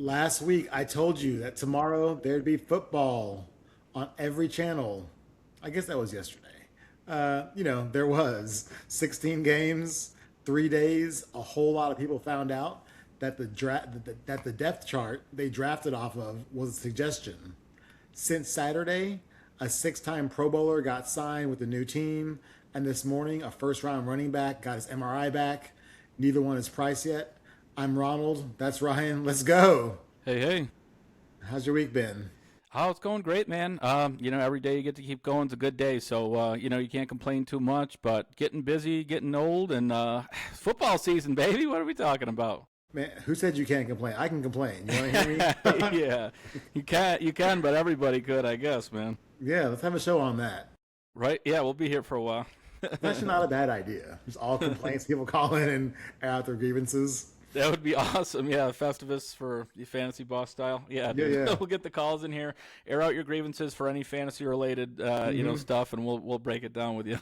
Last week, I told you that tomorrow there'd be football on every channel. I guess that was yesterday. There was 16 games, 3 days. A whole lot of people found out that the depth chart they drafted off of was a suggestion. Since Saturday, a six-time Pro Bowler got signed with the new team, and this morning, a first-round running back got his MRI back. Neither one is priced yet. I'm Ronald. That's Ryan. Let's go. Hey, hey. How's your week been? Oh, it's going great, man. Every day you get to keep going is a good day. So, you can't complain too much, but getting busy, getting old, and football season, baby. What are we talking about? Man, who said you can't complain? I can complain. You want to hear me? Yeah, you can, but everybody could, I guess, man. Yeah, let's have a show on that. Right? Yeah, we'll be here for a while. It's actually not a bad idea. Just all complaints, people call in and air out their grievances. That would be awesome. Yeah, Festivus for the fantasy boss style. Yeah, Yeah, dude. yeah. We'll get the calls in here, air out your grievances for any fantasy related, stuff, and we'll break it down with you.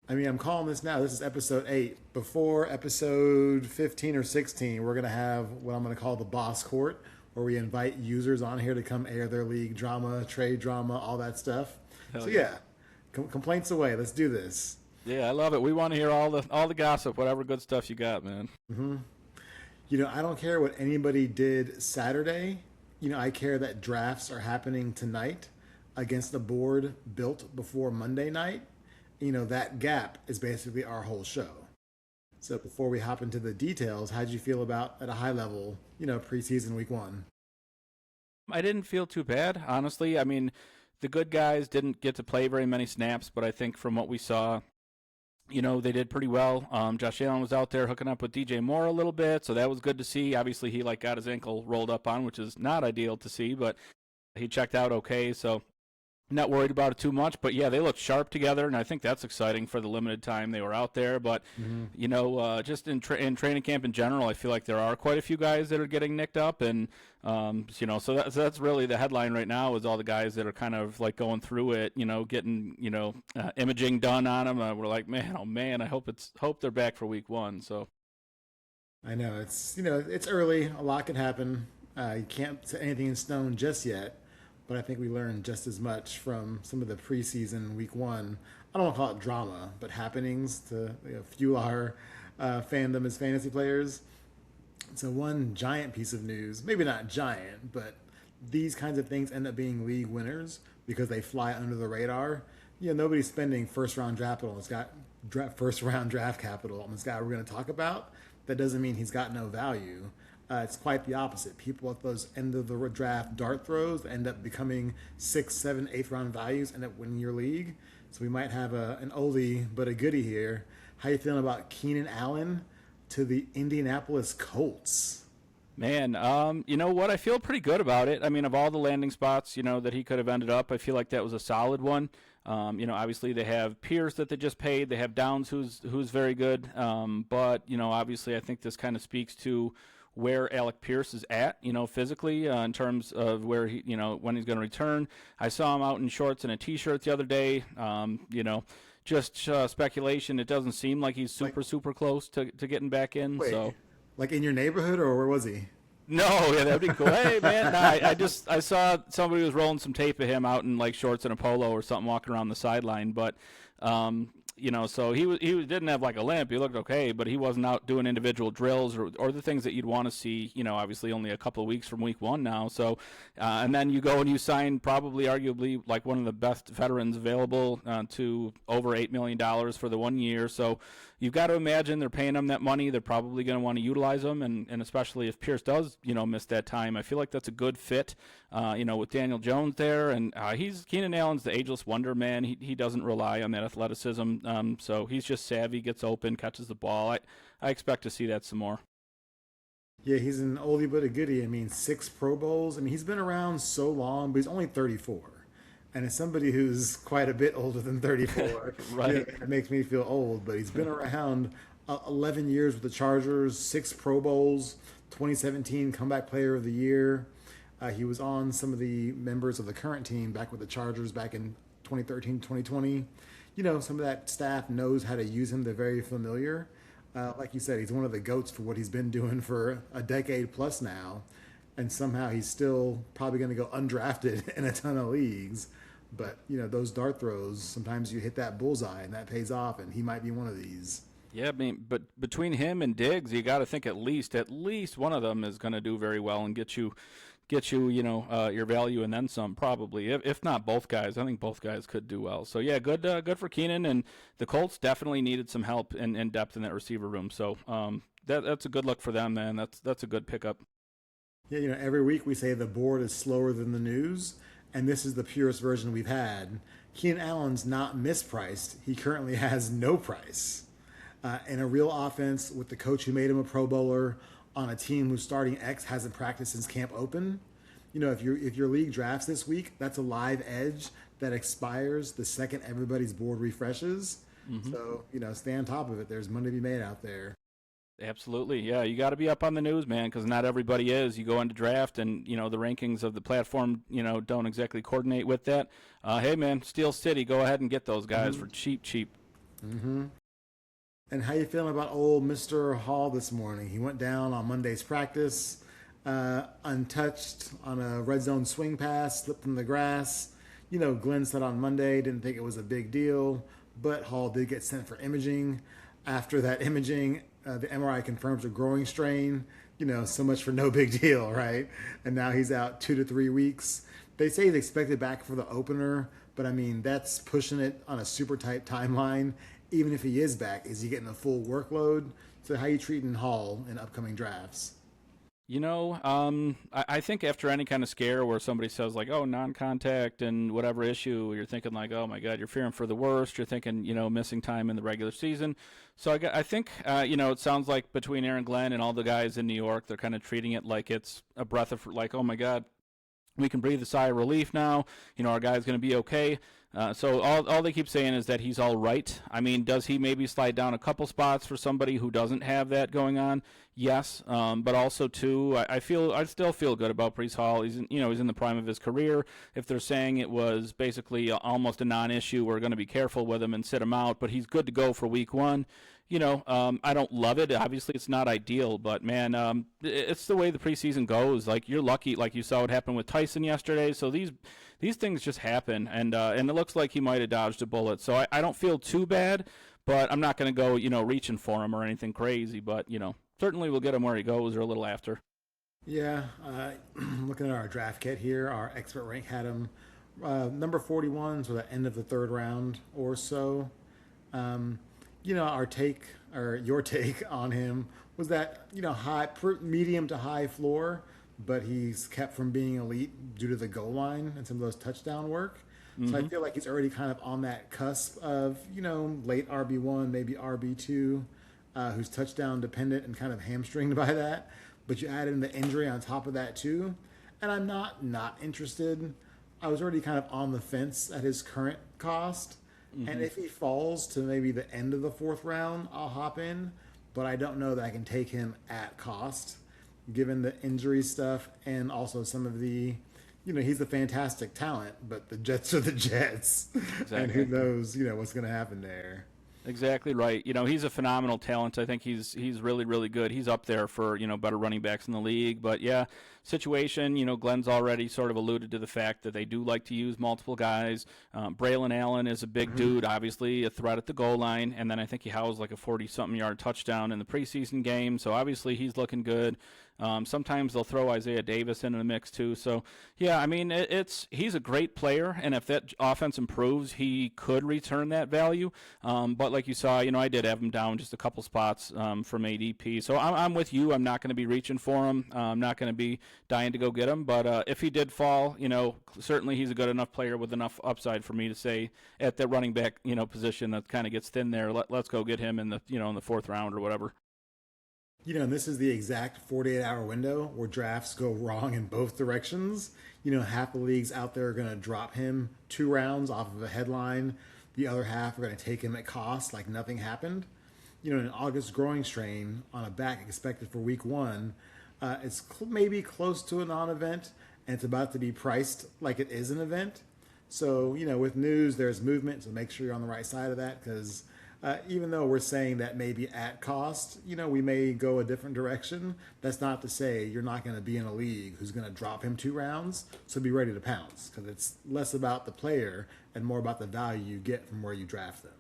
I mean, I'm calling this now. This is episode 8. Before episode 15 or 16, we're going to have what I'm going to call the boss court, where we invite users on here to come air their league drama, trade drama, all that stuff. Hell So, yeah. yeah, complaints away. Let's do this. Yeah, I love it. We want to hear all the gossip, whatever good stuff you got, man. I don't care what anybody did Saturday. I care that drafts are happening tonight against a board built before Monday night. That gap is basically our whole show. So before we hop into the details, how'd you feel about, at a high level, preseason week 1? I didn't feel too bad, honestly. I mean, the good guys didn't get to play very many snaps, but I think from what we saw, they did pretty well. Josh Allen was out there hooking up with DJ Moore a little bit, so that was good to see. Obviously, he got his ankle rolled up on, which is not ideal to see, but he checked out okay, so not worried about it too much. But yeah, they looked sharp together, and I think that's exciting for the limited time they were out there. But just in training camp in general, I feel like there are quite a few guys that are getting nicked up, and so that's really the headline right now is all the guys that are kind of like going through it, getting imaging done on them. We're like, man, oh man, I hope they're back for week 1. So I know it's early. A lot can happen. You can't set anything in stone just yet. But I think we learned just as much from some of the preseason week 1. I don't want to call it drama, but happenings to fuel our fandom as fantasy players. So one giant piece of news, maybe not giant, but these kinds of things end up being league winners because they fly under the radar. Nobody's spending first round draft capital. It's got first round draft capital on this guy we're going to talk about. That doesn't mean he's got no value. It's quite the opposite. People at those end of the draft dart throws end up becoming 6th, 7th, 8th round values, end up winning your league. So we might have an oldie but a goodie here. How you feeling about Keenan Allen to the Indianapolis Colts? man, you know what? I feel pretty good about it. I mean, of all the landing spots, that he could have ended up, I feel like that was a solid one. Obviously they have Pierce that they just paid. They have Downs, who's very good. But obviously I think this kind of speaks to where Alec Pierce is at, physically, in terms of where he, when he's going to return. I saw him out in shorts and a T-shirt the other day. Just speculation. It doesn't seem like he's super close to getting back in. Wait, So like in your neighborhood, or where was he? no, yeah, that'd be cool. Hey, man, I saw somebody was rolling some tape of him out in like shorts and a polo or something, walking around the sideline, but. So he didn't have like a limp. He looked okay, but he wasn't out doing individual drills or the things that you'd want to see. Obviously only a couple of weeks from week 1 now. So, and then you go and you sign probably arguably like one of the best veterans available to over $8 million for the 1 year. So you've got to imagine they're paying him that money. They're probably going to want to utilize him, and especially if Pierce does miss that time, I feel like that's a good fit. With Daniel Jones there, and Keenan Allen's the ageless wonder, man. He doesn't rely on that athleticism. So he's just savvy, gets open, catches the ball. I expect to see that some more. Yeah, he's an oldie but a goodie. I mean, 6 Pro Bowls. I mean, he's been around so long, but he's only 34. And as somebody who's quite a bit older than 34, Right. It makes me feel old. But he's been around 11 years with the Chargers, 6 Pro Bowls, 2017 Comeback Player of the Year. He was on some of the members of the current team back with the Chargers back in 2013, 2020. Some of that staff knows how to use him. They're very familiar. Like you said, he's one of the GOATs for what he's been doing for a decade plus now. and somehow he's still probably going to go undrafted in a ton of leagues. But those dart throws, sometimes you hit that bullseye and that pays off, and he might be one of these. Yeah, I mean, but between him and Diggs, you got to think at least one of them is going to do very well and get you your value and then some probably. If not both guys, I think both guys could do well. So yeah, good for Keenan, and the Colts definitely needed some help and depth in that receiver room. So that's a good look for them, man. That's a good pickup. Yeah, every week we say the board is slower than the news, and this is the purest version we've had. Keenan Allen's not mispriced. He currently has no price. In a real offense with the coach who made him a Pro Bowler on a team whose starting X hasn't practiced since camp open. If your league drafts this week, that's a live edge that expires the second everybody's board refreshes. Mm-hmm. So, stay on top of it. There's money to be made out there. Absolutely. Yeah, you got to be up on the news, man, because not everybody is. You go into draft and, the rankings of the platform, don't exactly coordinate with that. Hey, man, Steel City, go ahead and get those guys for cheap. Mm-hmm. And how you feeling about old Mr. Hall this morning? He went down on Monday's practice, untouched on a red zone swing pass, slipped in the grass. Glenn said on Monday didn't think it was a big deal, but Hall did get sent for imaging. After that imaging, the MRI confirms a growing strain. So much for no big deal, right? And now he's out 2 to 3 weeks. They say he's expected back for the opener, but I mean, that's pushing it on a super tight timeline. Even if he is back, is he getting a full workload? So how are you treating Hall in upcoming drafts? I think after any kind of scare where somebody says like, oh, non-contact and whatever issue, you're thinking like, oh my God, you're fearing for the worst. You're thinking, missing time in the regular season. So I think, it sounds like between Aaron Glenn and all the guys in New York, they're kind of treating it like it's a breath of like, oh my God, we can breathe a sigh of relief now. Our guy's going to be okay. So all they keep saying is that he's all right. I mean, does he maybe slide down a couple spots for somebody who doesn't have that going on? Yes, but also too, I still feel good about Breece Hall. He's in the prime of his career. If they're saying it was basically almost a non-issue, we're going to be careful with him and sit him out. But he's good to go for week 1. I don't love it. Obviously, it's not ideal, but man, it's the way the preseason goes. Like you're lucky, like you saw what happened with Tyson yesterday. So these things just happen, and it looks like he might have dodged a bullet. So I don't feel too bad, but I'm not going to go reaching for him or anything crazy. But certainly we'll get him where he goes or a little after. Yeah, looking at our draft kit here, our expert rank had him number 41, so the end of the 3rd round or so. Our take or your take on him was that medium to high floor, but he's kept from being elite due to the goal line and some of those touchdown work. Mm-hmm. So I feel like he's already kind of on that cusp of late RB1, maybe RB2, who's touchdown dependent and kind of hamstringed by that. But you add in the injury on top of that too, and I'm not interested. I was already kind of on the fence at his current cost. Mm-hmm. And if he falls to maybe the end of the 4th round, I'll hop in. But I don't know that I can take him at cost, given the injury stuff and also some of the, he's a fantastic talent, but the Jets are the Jets. Exactly. And who knows, what's going to happen there. Exactly right. He's a phenomenal talent. I think he's really, really good. He's up there for, better running backs in the league. But, yeah, situation, Glenn's already sort of alluded to the fact that they do like to use multiple guys. Braylon Allen is a big dude, obviously, a threat at the goal line. And then I think he housed like a 40-something yard touchdown in the preseason game. So, obviously, he's looking good. Sometimes they'll throw Isaiah Davis into the mix too. So, yeah, I mean, he's a great player, and if that offense improves, he could return that value. But like you saw, I did have him down just a couple spots from ADP. So I'm with you. I'm not going to be reaching for him. I'm not going to be dying to go get him. But if he did fall, certainly he's a good enough player with enough upside for me to say at the running back, position that kind of gets thin there. Let's go get him in the, in the 4th round or whatever. And this is the exact 48-hour window where drafts go wrong in both directions. Half the leagues out there are going to drop him 2 rounds off of a headline. The other half are going to take him at cost like nothing happened. An August growing strain on a back expected for week 1, it's maybe close to a non-event, and it's about to be priced like it is an event. So, with news, there's movement, so make sure you're on the right side of that because Even though we're saying that maybe at cost, we may go a different direction. That's not to say you're not going to be in a league who's going to drop him 2 rounds. So be ready to pounce because it's less about the player and more about the value you get from where you draft them.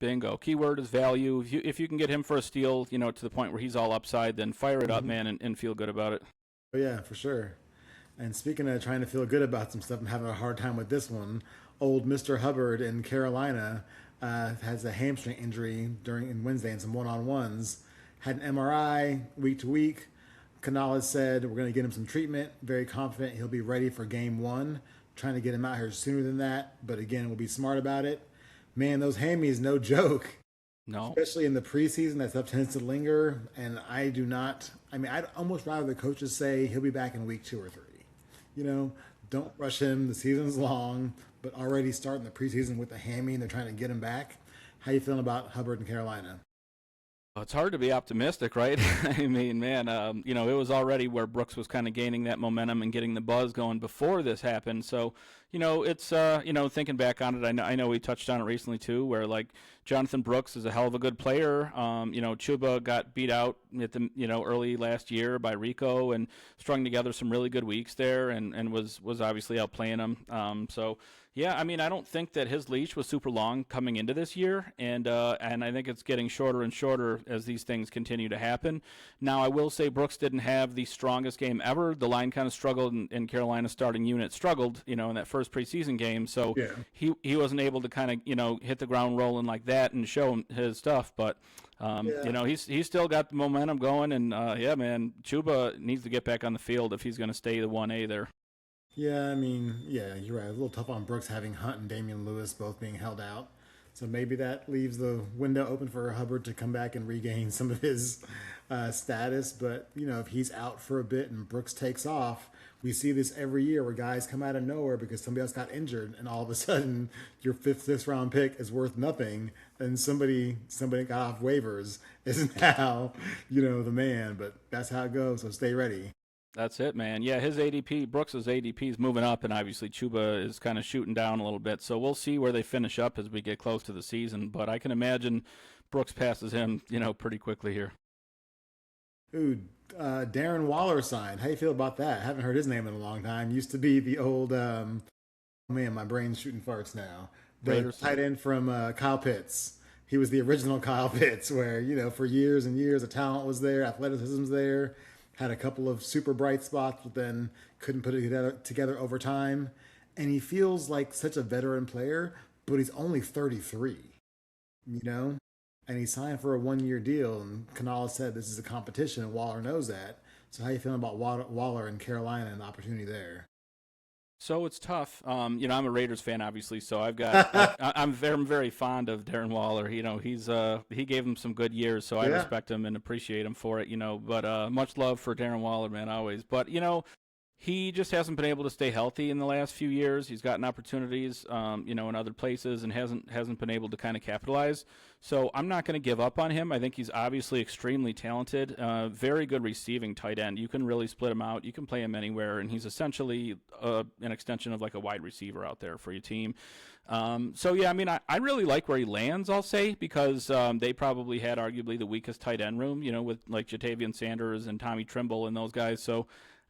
Bingo. Keyword is value. If you can get him for a steal, to the point where he's all upside, then fire it up, man, and feel good about it. Oh, yeah, for sure. And speaking of trying to feel good about some stuff, I'm having a hard time with this one. Old Mr. Hubbard in Carolina has a hamstring injury in Wednesday in some one-on-ones. Had an MRI week to week. Canales said we're going to get him some treatment. Very confident he'll be ready for game one. Trying to get him out here sooner than that, but again, we'll be smart about it. Man, those hammies, no joke. No. Especially in the preseason, that stuff tends to linger. And I'd almost rather the coaches say he'll be back in week 2 or 3. Don't rush him. The season's long, but already starting the preseason with a hammy and they're trying to get him back. How you feeling about Hubbard in Carolina? Well, it's hard to be optimistic, right? I mean, man, it was already where Brooks was kind of gaining that momentum and getting the buzz going before this happened. So, it's, thinking back on it, I know we touched on it recently too, where like Jonathan Brooks is a hell of a good player. Chuba got beat out at the, early last year by Rico and strung together some really good weeks there and was obviously outplaying him. Yeah, I mean, I don't think that his leash was super long coming into this year, and I think it's getting shorter and shorter as these things continue to happen. Now, I will say Brooks didn't have the strongest game ever. The line kind of struggled, and Carolina's starting unit struggled, in that first preseason game. So yeah. he wasn't able to kind of, hit the ground rolling like that and show his stuff. But, he's still got the momentum going, and, man, Chuba needs to get back on the field if he's going to stay the 1A there. Yeah, I mean, yeah, you're right. A little tough on Brooks having Hunt and Damian Lewis both being held out. So maybe that leaves the window open for Hubbard to come back and regain some of his status. But, if he's out for a bit and Brooks takes off, we see this every year where guys come out of nowhere because somebody else got injured and all of a sudden your 5th, 6th round pick is worth nothing. And somebody got off waivers is now, the man. But that's how it goes. So stay ready. That's it, man. Yeah, Brooks's ADP is moving up, and obviously Chuba is kind of shooting down a little bit. So we'll see where they finish up as we get close to the season. But I can imagine Brooks passes him, pretty quickly here. Ooh, Darren Waller signed. How you feel about that? I haven't heard his name in a long time. Used to be the old, man, my brain's shooting farts now. The tight end from Kyle Pitts. He was the original Kyle Pitts where, for years and years, the talent was there, athleticism's there. Had a couple of super bright spots, but then couldn't put it together over time. And he feels like such a veteran player, but he's only 33, And he signed for a 1-year deal, and Canales said this is a competition, and Waller knows that. So how you feeling about Waller in Carolina and the opportunity there? So it's tough. I'm a Raiders fan, obviously, so I'm very fond of Darren Waller. He gave him some good years, so I respect him and appreciate him for it. But much love for Darren Waller, man, always. But he just hasn't been able to stay healthy in the last few years. He's gotten opportunities, in other places, and hasn't been able to kind of capitalize. So I'm not going to give up on him. I think he's obviously extremely talented, very good receiving tight end. You can really split him out. You can play him anywhere, and he's essentially an extension of like a wide receiver out there for your team. I really like where he lands, I'll say, because they probably had arguably the weakest tight end room, with like Jatavian Sanders and Tommy Trimble and those guys. So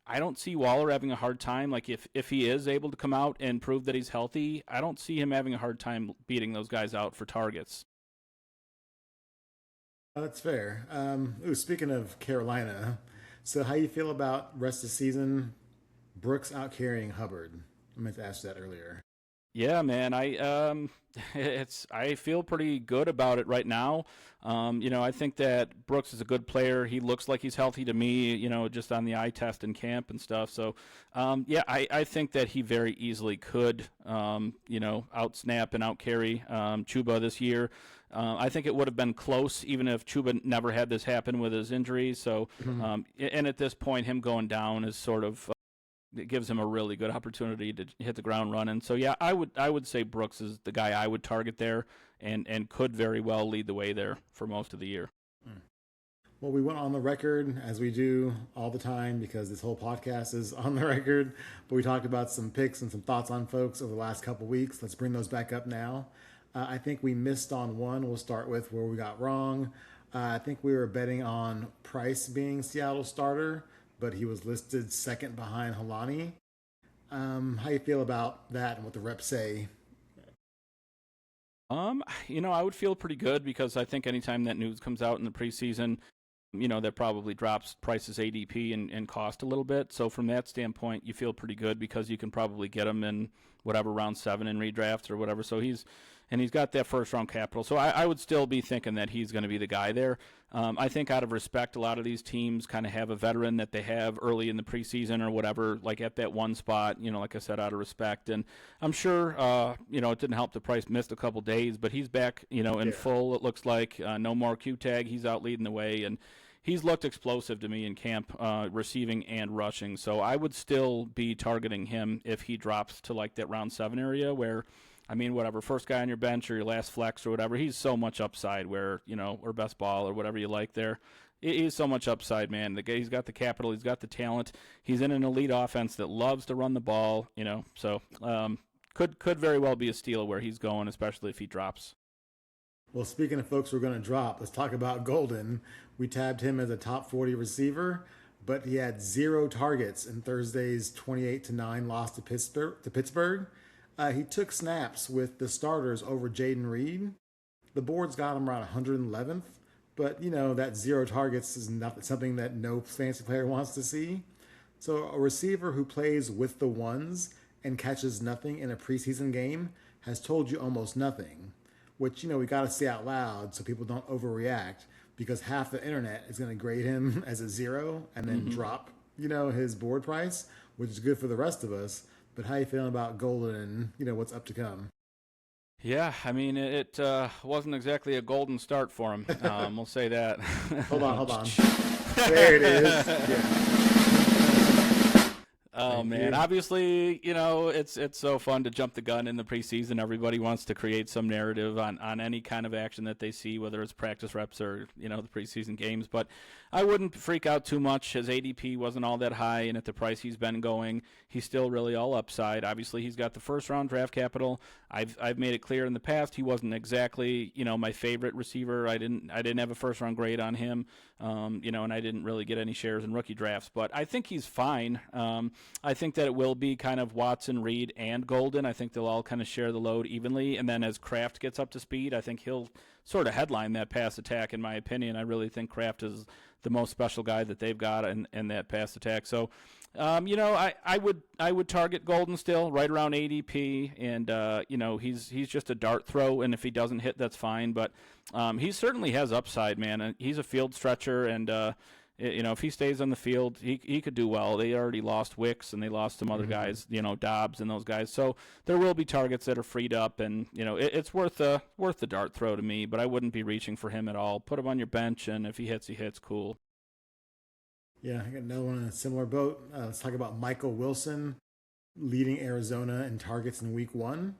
I don't see Waller having a hard time. Like if he is able to come out and prove that he's healthy, I don't see him having a hard time beating those guys out for targets. That's fair. Speaking of Carolina, so how you feel about rest of the season? Brooks out carrying Hubbard. I meant to ask that earlier. Yeah, man. I feel pretty good about it right now. I think that Brooks is a good player. He looks like he's healthy to me, just on the eye test in camp and stuff. So, I think that he very easily could, out-snap and out-carry Chuba this year. I think it would have been close even if Chuba never had this happen with his injury. So, and at this point, him going down is sort of it gives him a really good opportunity to hit the ground running. So yeah, I would say Brooks is the guy I would target there, and could very well lead the way there for most of the year. Well, we went on the record, as we do all the time, because this whole podcast is on the record. But we talked about some picks and some thoughts on folks over the last couple weeks. Let's bring those back up now. I think we missed on one. We'll start with where we got wrong. I think we were betting on Price being Seattle's starter, but he was listed second behind Halani. How you feel about that and what the reps say? I would feel pretty good because I think anytime that news comes out in the preseason, that probably drops Price's ADP and cost a little bit. So from that standpoint, you feel pretty good because you can probably get him in whatever round 7 in redrafts or whatever. So he's got that first round capital. So I would still be thinking that he's going to be the guy there. I think out of respect, a lot of these teams kind of have a veteran that they have early in the preseason or whatever, like at that one spot, like I said, out of respect. And I'm sure, it didn't help the Price missed a couple days, but he's back, in full, it looks like. No more Q tag. He's out leading the way. And he's looked explosive to me in camp, receiving and rushing. So I would still be targeting him if he drops to like that round 7 area where, whatever, first guy on your bench or your last flex or whatever, he's so much upside where, or best ball or whatever you like there. He's so much upside, man. The guy, he's got the capital, he's got the talent. He's in an elite offense that loves to run the ball, so could very well be a steal where he's going, especially if he drops. Well, speaking of folks we're going to drop, let's talk about Golden. We tabbed him as a top 40 receiver, but he had 0 targets in Thursday's 28-9 loss to Pittsburgh. He took snaps with the starters over Jaden Reed. The board's got him around 111th, but that 0 targets is not something that no fantasy player wants to see. So a receiver who plays with the ones and catches nothing in a preseason game has told you almost nothing, which we got to say out loud so people don't overreact, because half the internet is going to grade him as a 0 and then drop his board price, which is good for the rest of us. But how you feeling about Golden and what's up to come? Yeah, it wasn't exactly a golden start for him. We'll say that. Hold on. There it is. Yeah. Oh, Thank man. you. Obviously, it's so fun to jump the gun in the preseason. Everybody wants to create some narrative on any kind of action that they see, whether it's practice reps or, the preseason games. But I wouldn't freak out too much. His ADP wasn't all that high, and at the price he's been going, he's still really all upside. Obviously, he's got the first-round draft capital. I've made it clear in the past he wasn't exactly, my favorite receiver. I didn't have a first-round grade on him, and I didn't really get any shares in rookie drafts. But I think he's fine. I think that it will be kind of Watson, Reed, and Golden. I think they'll all kind of share the load evenly. And then as Kraft gets up to speed, I think he'll sort of headline that pass attack, in my opinion. I really think Kraft is the most special guy that they've got in that pass attack. So, I would target Golden still right around ADP, and he's just a dart throw, and if he doesn't hit, that's fine. But he certainly has upside, man. And he's a field stretcher, and if he stays on the field, he could do well. They already lost Wicks, and they lost some other guys, Dobbs and those guys. So there will be targets that are freed up, and it's worth the dart throw to me. But I wouldn't be reaching for him at all. Put him on your bench, and if he hits, he hits. Cool. Yeah, I got another one in a similar boat. Let's talk about Michael Wilson, leading Arizona in targets in week 1.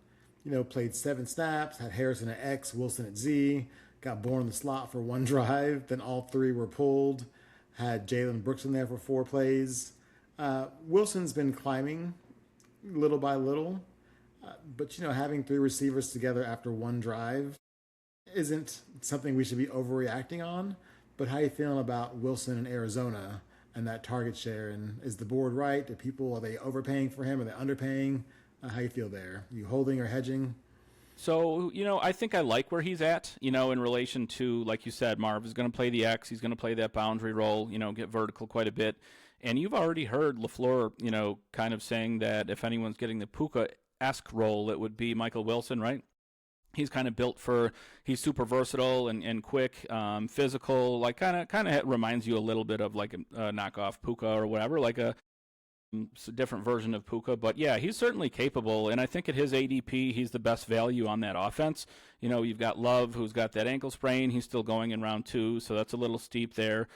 Played 7 snaps, had Harrison at X, Wilson at Z, got born in the slot for 1 drive, then all 3 were pulled. Had Jalen Brooks in there for 4 plays. Wilson's been climbing little by little, but having 3 receivers together after 1 drive isn't something we should be overreacting on. But how you feeling about Wilson in Arizona and that target share? And is the board right? Are they overpaying for him? Are they underpaying? How you feel there? You holding or hedging? So, I think I like where he's at, in relation to, like you said, Marv is going to play the X. He's going to play that boundary role, get vertical quite a bit. And you've already heard LaFleur, kind of saying that if anyone's getting the Puka-esque role, it would be Michael Wilson, right? He's kind of built he's super versatile and quick, physical, like kind of reminds you a little bit of like a knockoff Puka or whatever, like a different version of Puka. But yeah, he's certainly capable, and I think at his ADP, he's the best value on that offense. You've got Love, who's got that ankle sprain. He's still going in round 2, so that's a little steep there.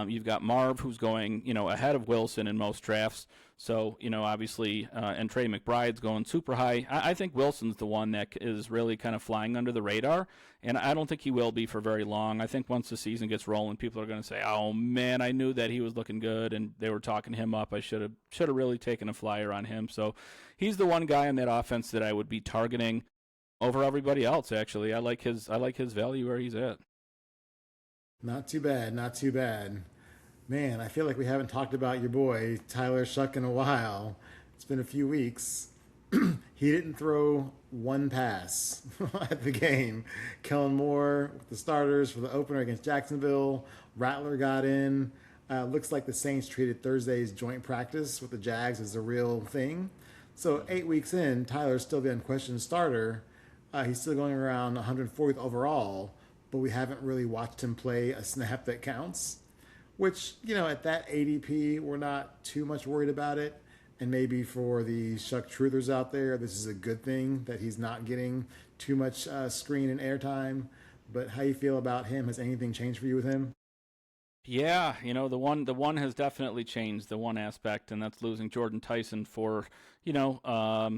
You've got Marv, who's going, ahead of Wilson in most drafts. So, obviously, and Trey McBride's going super high. I think Wilson's the one that is really kind of flying under the radar, and I don't think he will be for very long. I think once the season gets rolling, people are going to say, oh, man, I knew that he was looking good, and they were talking him up. I should have really taken a flyer on him. So he's the one guy in that offense that I would be targeting. over everybody else. Actually, I like his value where he's at. Not too bad, not too bad. Man, I feel like we haven't talked about your boy Tyler Shuck in a while. It's been a few weeks. He didn't throw one pass at the game. Kellen Moore with the starters for the opener against Jacksonville. Rattler got in. Looks like the Saints treated Thursday's joint practice with the Jags as a real thing. So 8 weeks in, Tyler's still the unquestioned starter. He's still going around 140th overall, but we haven't really watched him play a snap that counts. Which, at that ADP, we're not too much worried about it. And maybe for the Shuck truthers out there, this is a good thing that he's not getting too much screen and airtime. But how you feel about him? Has anything changed for you with him? Yeah, the one has definitely changed, the one aspect, and that's losing Jordan Tyson for 4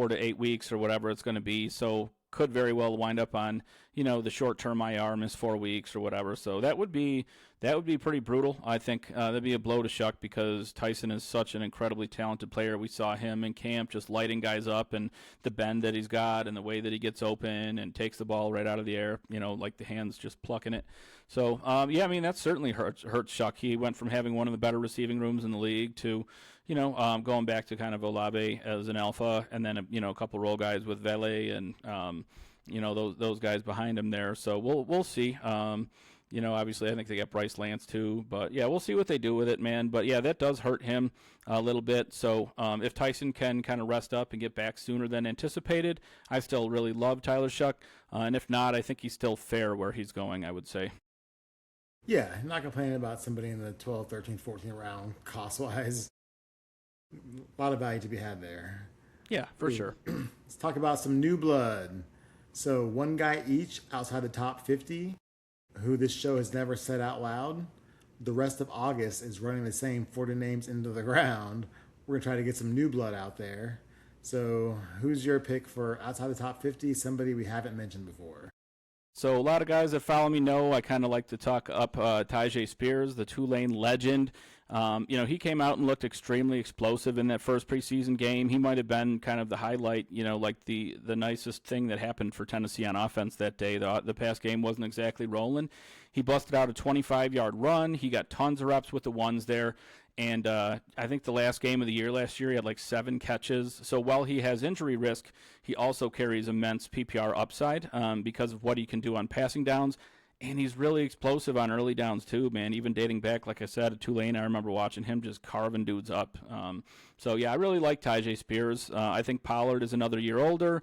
to 8 weeks or whatever it's going to be. So could very well wind up on the short term IR, miss 4 weeks or whatever. So that would be pretty brutal. I think that'd be a blow to Shuck because Tyson is such an incredibly talented player. We saw him in camp just lighting guys up, and the bend that he's got and the way that he gets open and takes the ball right out of the air, like the hands just plucking it. So, that certainly hurts Shuck. He went from having one of the better receiving rooms in the league to, going back to kind of Olave as an alpha, and then, a couple role guys with Vele and, those guys behind him there. So we'll see. Obviously I think they got Bryce Lance too, but yeah, we'll see what they do with it, man. But yeah, that does hurt him a little bit. So if Tyson can kind of rest up and get back sooner than anticipated, I still really love Tyler Shuck. And if not, I think he's still fair where he's going, I would say. Yeah, I'm not complaining about somebody in the 12, 13, 14 round cost wise. A lot of value to be had there. Yeah, for sure. Let's talk about some new blood. So, one guy each outside the top 50, who this show has never said out loud. The rest of August is running the same 40 names into the ground. We're going to try to get some new blood out there. So, who's your pick for outside the top 50? Somebody we haven't mentioned before. So a lot of guys that follow me know I kind of like to talk up Tyjae Spears, the Tulane legend. He came out and looked extremely explosive in that first preseason game. He might have been kind of the highlight, like the nicest thing that happened for Tennessee on offense that day. The pass game wasn't exactly rolling. He busted out a 25-yard run. He got tons of reps with the ones there. And I think the last game of the year last year, he had like 7 catches. So while he has injury risk, he also carries immense PPR upside because of what he can do on passing downs. And he's really explosive on early downs too, man. Even dating back, like I said, at Tulane, I remember watching him just carving dudes up. I really like Tyjae Spears. I think Pollard is another year older.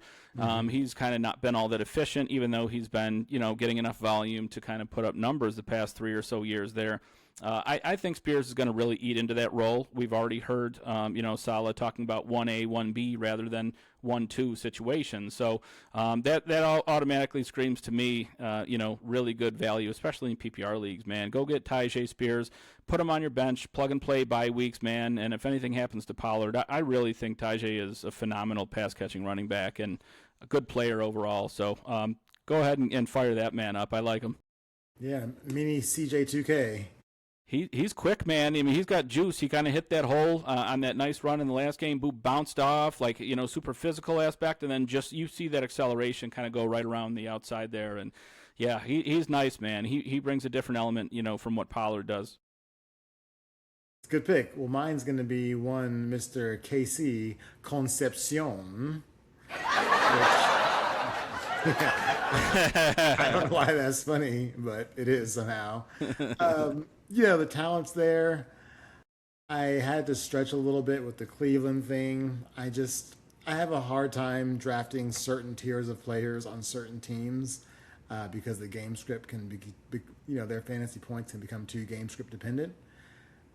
He's kind of not been all that efficient, even though he's been, getting enough volume to kind of put up numbers the past 3 or so years there. I think Spears is going to really eat into that role. We've already heard, Saleh talking about 1A, 1B rather than 1-2 situations. So that all automatically screams to me, really good value, especially in PPR leagues, man. Go get Tyjae Spears, put him on your bench, plug and play bye weeks, man. And if anything happens to Pollard, I really think Tyjae is a phenomenal pass-catching running back and a good player overall. So go ahead and fire that man up. I like him. Yeah, mini CJ2K. He's quick, man. I mean, he's got juice. He kind of hit that hole on that nice run in the last game. Boop, bounced off, super physical aspect, and then just you see that acceleration kind of go right around the outside there. And yeah, he's nice, man. He brings a different element, from what Pollard does. It's a good pick. Well, mine's going to be one Mr. KC Concepcion. I don't know why that's funny, but it is somehow. The talent's there. I had to stretch a little bit with the Cleveland thing. I have a hard time drafting certain tiers of players on certain teams because the game script can be their fantasy points can become too game script dependent.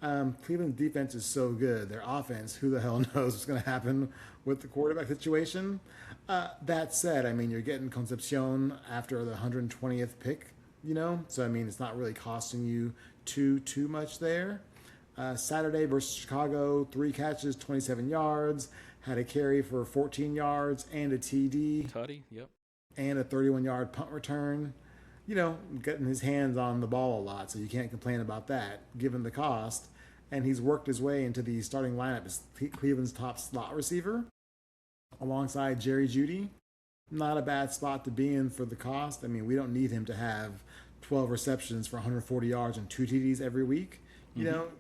Cleveland's defense is so good. Their offense, who the hell knows what's going to happen with the quarterback situation. That said, you're getting Concepcion after the 120th pick, so it's not really costing you too much there. Saturday versus Chicago, 3 catches, 27 yards, had a carry for 14 yards and a TD. Tutty, yep. And a 31-yard punt return. Getting his hands on the ball a lot, so you can't complain about that, given the cost. And he's worked his way into the starting lineup as Cleveland's top slot receiver, alongside Jerry Jeudy. not a bad spot to be in for the cost. I mean, we don't need him to have 12 receptions for 140 yards and 2 TDs every week.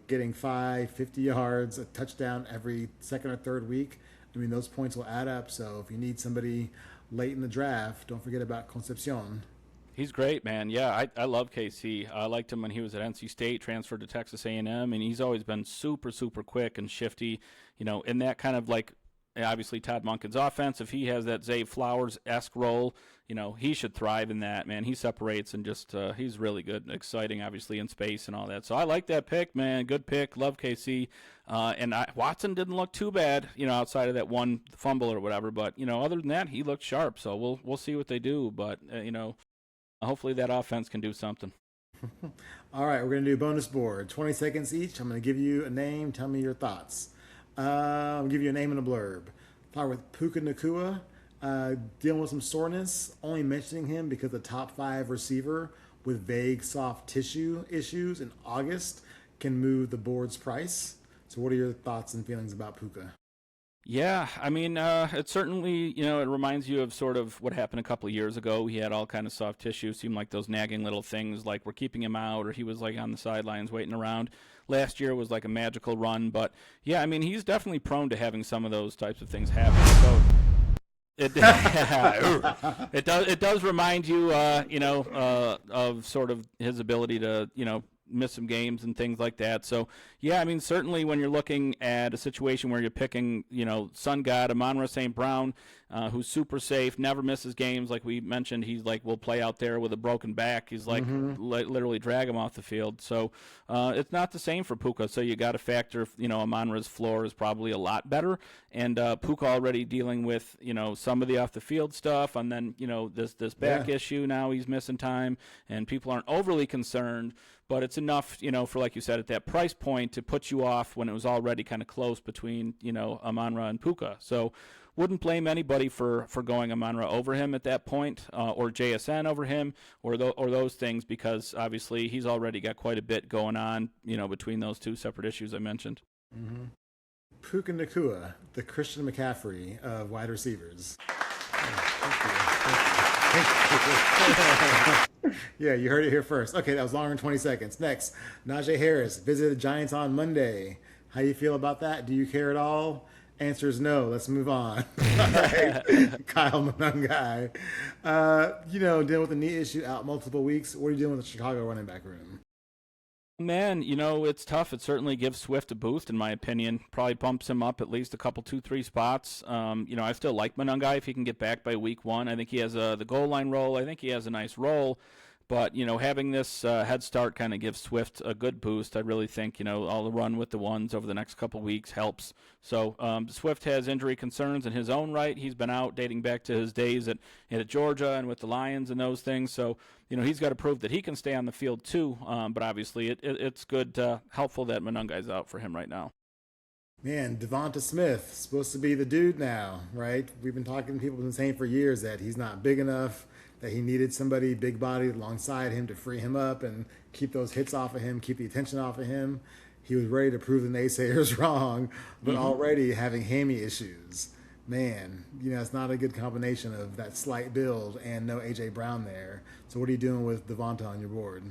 Getting 50 yards, a touchdown every second or third week. I mean, those points will add up. So if you need somebody late in the draft, don't forget about Concepcion. He's great, man. Yeah, I love KC. I liked him when he was at NC State, transferred to Texas A&M, and he's always been super, super quick and shifty. In that kind of like, obviously Todd Monken's offense. If he has that Zay Flowers-esque role, he should thrive in that, man. He separates and just he's really good and exciting, obviously, in space and all that. So I like that pick, man. Good pick. Love KC. And Watson didn't look too bad, outside of that one fumble or whatever. But, other than that, he looked sharp. So we'll see what they do. But, hopefully that offense can do something. All right, we're going to do bonus board. 20 seconds each. I'm going to give you a name. Tell me your thoughts. I'll give you a name and a blurb. Start with Puka Nacua. Dealing with some soreness. Only mentioning him because the top 5 receiver with vague soft tissue issues in August can move the board's price. So what are your thoughts and feelings about Puka? Yeah, I mean, it certainly, it reminds you of sort of what happened a couple of years ago. He had all kind of soft tissue, seemed like those nagging little things, like we're keeping him out, or he was like on the sidelines waiting around. Last year was like a magical run, but yeah, I mean, he's definitely prone to having some of those types of things happen. So it does remind you, of sort of his ability to, miss some games and things like that. So, yeah, I mean, certainly when you're looking at a situation where you're picking, Sun God, Amon-Ra St. Brown, who's super safe, never misses games. Like we mentioned, he's like, will play out there with a broken back. He's like, literally drag him off the field. So it's not the same for Puka. So you got to factor, Amon-Ra's floor is probably a lot better. And Puka already dealing with, some of the off the field stuff. And then, this back issue now he's missing time and people aren't overly concerned. But it's enough, for, like you said, at that price point to put you off when it was already kind of close between, Amon-Ra and Puka. So wouldn't blame anybody for going Amon-Ra over him at that point, or JSN over him, or those things, because obviously he's already got quite a bit going on, between those two separate issues I mentioned. Mm-hmm. Puka Nacua, the Christian McCaffrey of wide receivers. Thank you. Yeah, you heard it here first. Okay, that was longer than 20 seconds. Next, Najee Harris visited the Giants on Monday. How do you feel about that? Do you care at all? Answer is no. Let's move on. All right. Kyle Monangai. Dealing with a knee issue out multiple weeks. What are you doing with the Chicago running back room? Man, it's tough. It certainly gives Swift a boost, in my opinion. Probably bumps him up at least a couple, 2-3 spots. I still like Monangai if he can get back by week 1. I think he has the goal line role. I think he has a nice role. But, having this head start kind of gives Swift a good boost. I really think, all the run with the ones over the next couple weeks helps. So Swift has injury concerns in his own right. He's been out dating back to his days at Georgia and with the Lions and those things. So, he's got to prove that he can stay on the field too. But obviously it's good, helpful that Monangai's out for him right now. Man, Devonta Smith, supposed to be the dude now, right? We've been talking, people have been saying for years that he's not big enough, that he needed somebody big-bodied alongside him to free him up and keep those hits off of him, keep the attention off of him. He was ready to prove the naysayers wrong, but already having hammy issues. Man, it's not a good combination of that slight build and no A.J. Brown there. So what are you doing with Devonta on your board?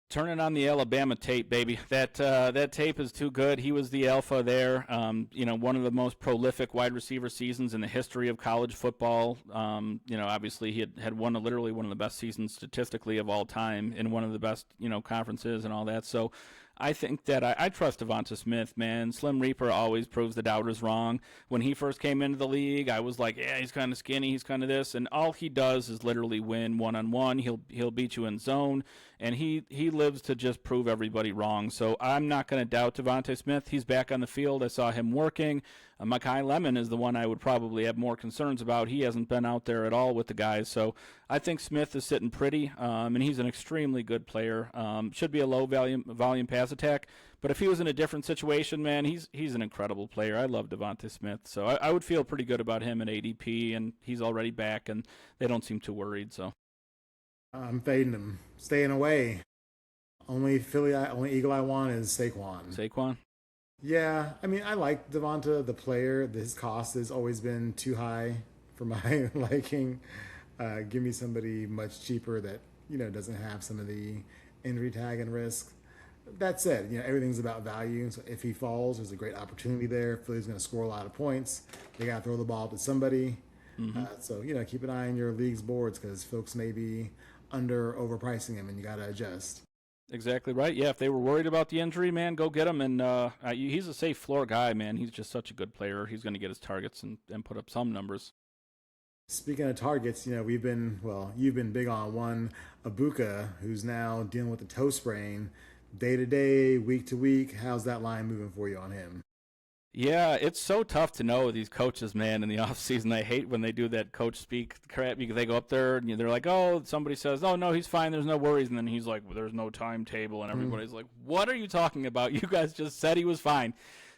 Turning on the Alabama tape, baby. That tape is too good. He was the alpha there. One of the most prolific wide receiver seasons in the history of college football. Obviously he had literally one of the best seasons statistically of all time in one of the best, conferences and all that. So I think that I trust Devonta Smith, man. Slim Reaper always proves the doubters wrong. When he first came into the league, I was like, yeah, he's kind of skinny, he's kind of this, and all he does is literally win one-on-one. He'll beat you in zone, and he lives to just prove everybody wrong. So I'm not going to doubt Devonta Smith. He's back on the field. I saw him working. Mekhi Lemon is the one I would probably have more concerns about. He hasn't been out there at all with the guys. So I think Smith is sitting pretty, and he's an extremely good player. Should be a low volume pass attack. But if he was in a different situation, man, he's an incredible player. I love Devonta Smith. So I would feel pretty good about him at ADP, and he's already back, and they don't seem too worried. So I'm fading him, staying away. Only eagle I want is Saquon. Saquon? Yeah, I mean, I like Devonta, the player. His cost has always been too high for my liking. Give me somebody much cheaper that doesn't have some of the injury tag and risk. That said, everything's about value. So if he falls, there's a great opportunity there. Philly's going to score a lot of points. They got to throw the ball to somebody. So keep an eye on your league's boards because folks may be overpricing him, and you got to adjust. Exactly right. Yeah, if they were worried about the injury, man, go get him. And he's a safe floor guy, man. He's just such a good player. He's going to get his targets and put up some numbers. Speaking of targets, you've been big on one Ibuka, who's now dealing with the toe sprain. Day to day, week to week, how's that line moving for you on him? Yeah, it's so tough to know these coaches, man, in the offseason. I hate when they do that coach speak crap because they go up there and they're like, oh, somebody says, oh, no, he's fine, there's no worries. And then he's like, well, there's no timetable. And everybody's like, what are you talking about? You guys just said he was fine.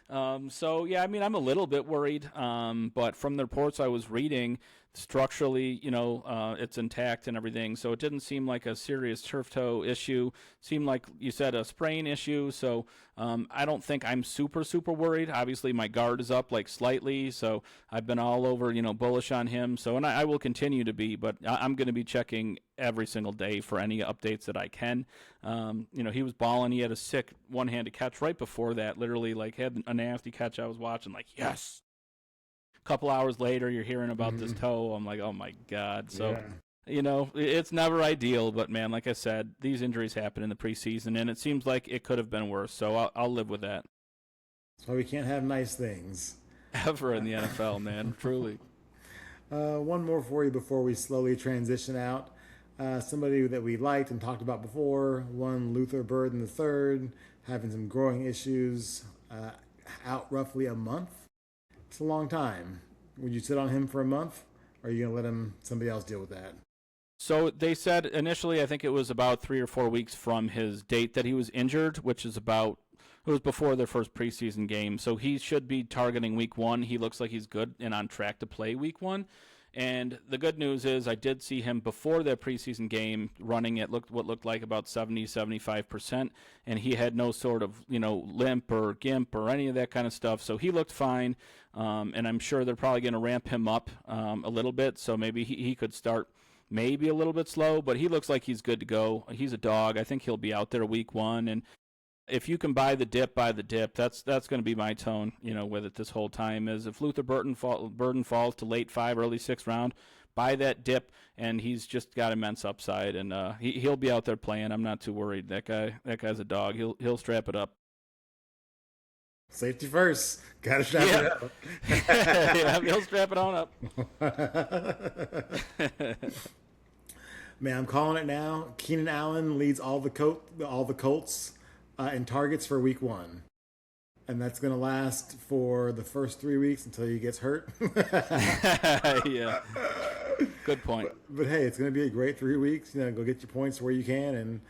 So, yeah, I mean, I'm a little bit worried. But from the reports I was reading, structurally, it's intact and everything. So it didn't seem like a serious turf toe issue. Seemed like you said a sprain issue. So I don't think I'm super, super worried. Obviously, my guard is up like slightly. So I've been all over, bullish on him. So, and I will continue to be, but I'm going to be checking every single day for any updates that I can. He was balling. He had a sick one-handed catch right before that. Literally, like, had a nasty catch. I was watching, like, yes. Couple hours later, you're hearing about this toe. I'm like, oh my God. So, it's never ideal, but man, like I said, these injuries happen in the preseason, and it seems like it could have been worse. So I'll live with that. That's why we can't have nice things ever in the NFL, man. Truly. One more for you before we slowly transition out. Somebody that we liked and talked about before, one Luther Burden III, having some growing issues, out roughly a month. It's a long time. Would you sit on him for a month, or are you going to let somebody else deal with that? So they said initially, I think it was about 3 or 4 weeks from his date that he was injured, which is it was before their first preseason game. So he should be targeting week 1. He looks like he's good and on track to play week 1. And the good news is I did see him before their preseason game running at what looked like about 70-75%, and he had no sort of, limp or gimp or any of that kind of stuff. So he looked fine, and I'm sure they're probably going to ramp him up a little bit. So maybe he could start maybe a little bit slow, but he looks like he's good to go. He's a dog. I think he'll be out there week 1, and if you can buy the dip, buy the dip. That's going to be my tone, with it this whole time. Is if Luther Burden falls to late 5, early 6th round, buy that dip, and he's just got immense upside, and he'll be out there playing. I'm not too worried. That guy's a dog. He'll strap it up. Safety first. Got to strap it up. Yeah, he'll strap it on up. Man, I'm calling it now. Keenan Allen leads all the Colts in targets for week 1. And that's going to last for the first 3 weeks until he gets hurt. Yeah. Good point. But hey, it's going to be a great 3 weeks. Go get your points where you can and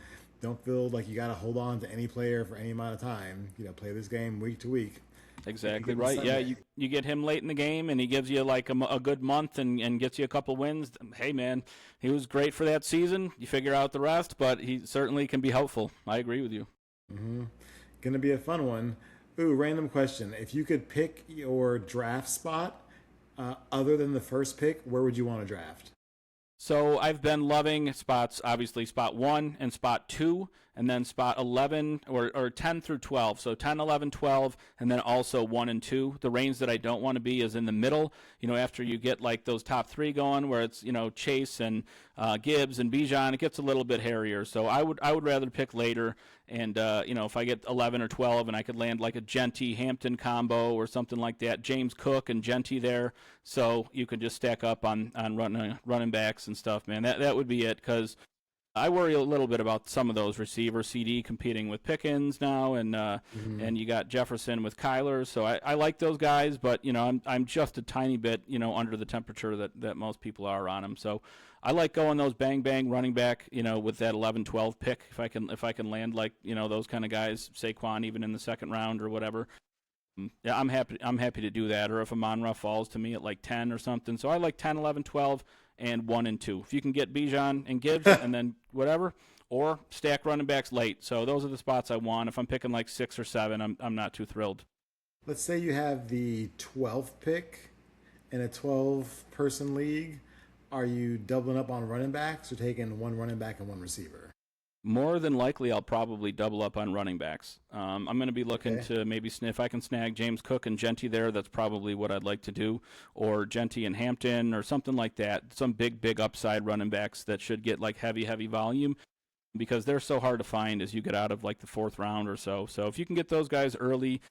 don't feel like you got to hold on to any player for any amount of time. Play this game week to week. Exactly right. Yeah, you get him late in the game, and he gives you like a good month and gets you a couple wins. Hey, man, he was great for that season. You figure out the rest, but he certainly can be helpful. I agree with you. Mm-hmm. Gonna be a fun one. Ooh, random question. If you could pick your draft spot other than the first pick, where would you want to draft? So I've been loving spots, obviously spot 1 and spot 2, and then spot 11 or 10 through 12. So 10, 11, 12, and then also 1 and 2. The range that I don't want to be is in the middle, after you get like those top 3 going where it's, Chase and Gibbs and Bijan, it gets a little bit hairier. So I would rather pick later. And, if I get 11 or 12 and I could land like a Genty-Hampton combo or something like that, James Cook and Genty there, so you could just stack up on running backs and stuff, man. That would be it, because I worry a little bit about some of those receivers. CD competing with Pickens now, and and you got Jefferson with Kyler, so I like those guys, but, I'm just a tiny bit, under the temperature that most people are on them, so I like going those bang running back, with that 11-12 pick if I can land like, those kind of guys, Saquon even in the second round or whatever. Yeah, I'm happy to do that, or if Amon-Ra falls to me at like 10 or something. So I like 10, 11, 12 and 1 and 2. If you can get Bijan and Gibbs and then whatever, or stack running backs late. So those are the spots I want. If I'm picking like 6 or 7, I'm not too thrilled. Let's say you have the 12th pick in a 12-person league, are you doubling up on running backs or taking one running back and one receiver? More than likely, I'll probably double up on running backs. I'm going to be looking Okay. to maybe if I can snag James Cook and Genty there, that's probably what I'd like to do, or Genty and Hampton or something like that. Some big upside running backs that should get like heavy volume because they're so hard to find as you get out of like the fourth round or so. So if you can get those guys early,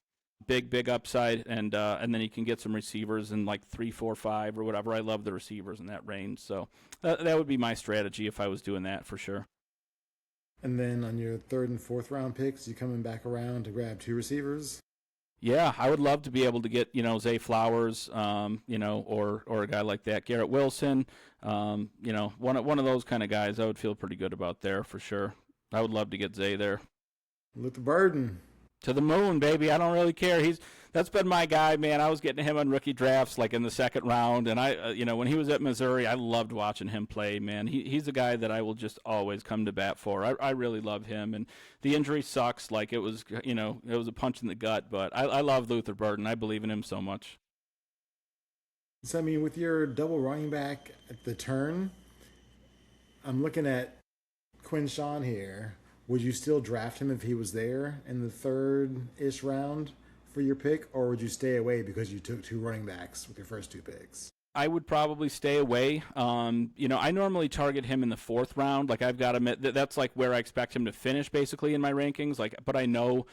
big upside, and then you can get some receivers in like 3, 4, 5 or whatever. I love the receivers in that range. So that would be my strategy if I was doing that for sure. And then on your third and fourth round picks, you coming back around to grab 2 receivers? Yeah, I would love to be able to get, Zay Flowers, or a guy like that, Garrett Wilson, one of those kind of guys. I would feel pretty good about there for sure. I would love to get Zay there. With the burden. To the moon, baby. I don't really care. That's been my guy, man. I was getting him on rookie drafts like in the second round, and I, when he was at Missouri, I loved watching him play, man. He's a guy that I will just always come to bat for. I really love him, and the injury sucks. Like it was a punch in the gut, but I love Luther Burden. I believe in him so much. So, I mean, with your double running back at the turn, I'm looking at Quinn Shawn here. Would you still draft him if he was there in the third-ish round for your pick, or would you stay away because you took 2 running backs with your first 2 picks? I would probably stay away. I normally target him in the fourth round. Like I've got him that's like where I expect him to finish basically in my rankings. Like, but I know,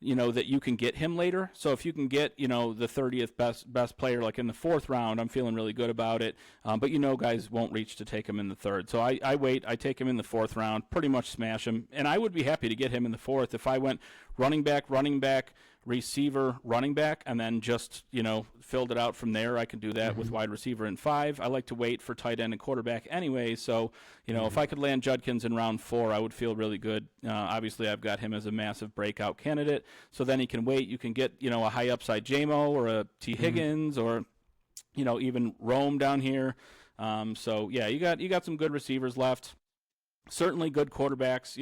that you can get him later. So if you can get, the 30th best player like in the fourth round, I'm feeling really good about it. But guys won't reach to take him in the third. So I wait. I take him in the fourth round, pretty much smash him. And I would be happy to get him in the fourth if I went running back, receiver, running back, and then just, filled it out from there. I could do that with wide receiver in 5. I like to wait for tight end and quarterback anyway. So, if I could land Judkins in round 4, I would feel really good. Obviously, I've got him as a massive breakout candidate. So then he can wait. You can get, a high upside JMO or a T. Higgins or, even Rome down here. So, yeah, you got some good receivers left. Certainly good quarterbacks,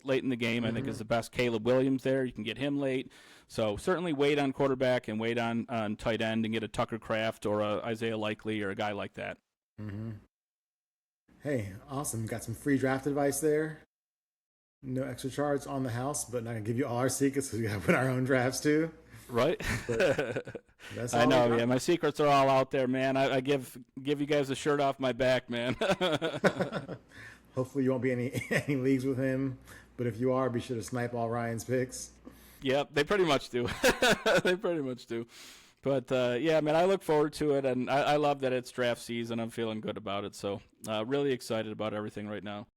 late in the game. I think is the best. Caleb Williams there. You can get him late. So certainly wait on quarterback and wait on tight end and get a Tucker Kraft or a Isaiah Likely or a guy like that. Mm-hmm. Hey, awesome. Got some free draft advice there. No extra charge on the house, but not going to give you all our secrets because we got to put our own drafts too. Right? That's all I know, yeah. My secrets are all out there, man. I give you guys a shirt off my back, man. Hopefully you won't be any leagues with him, but if you are, be sure to snipe all Ryan's picks. Yep, they pretty much do. They pretty much do. But, yeah, man, I look forward to it, and I love that it's draft season. I'm feeling good about it, so really excited about everything right now.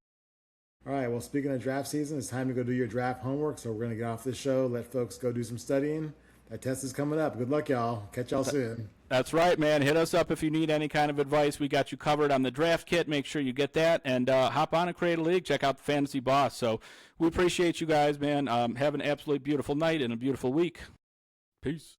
All right, well, speaking of draft season, it's time to go do your draft homework, so we're going to get off this show, let folks go do some studying. That test is coming up. Good luck, y'all. Catch y'all soon. That's right, man. Hit us up if you need any kind of advice. We got you covered on the draft kit. Make sure you get that, and hop on and create a league. Check out the Fantasy Boss. So we appreciate you guys, man. Have an absolutely beautiful night and a beautiful week. Peace.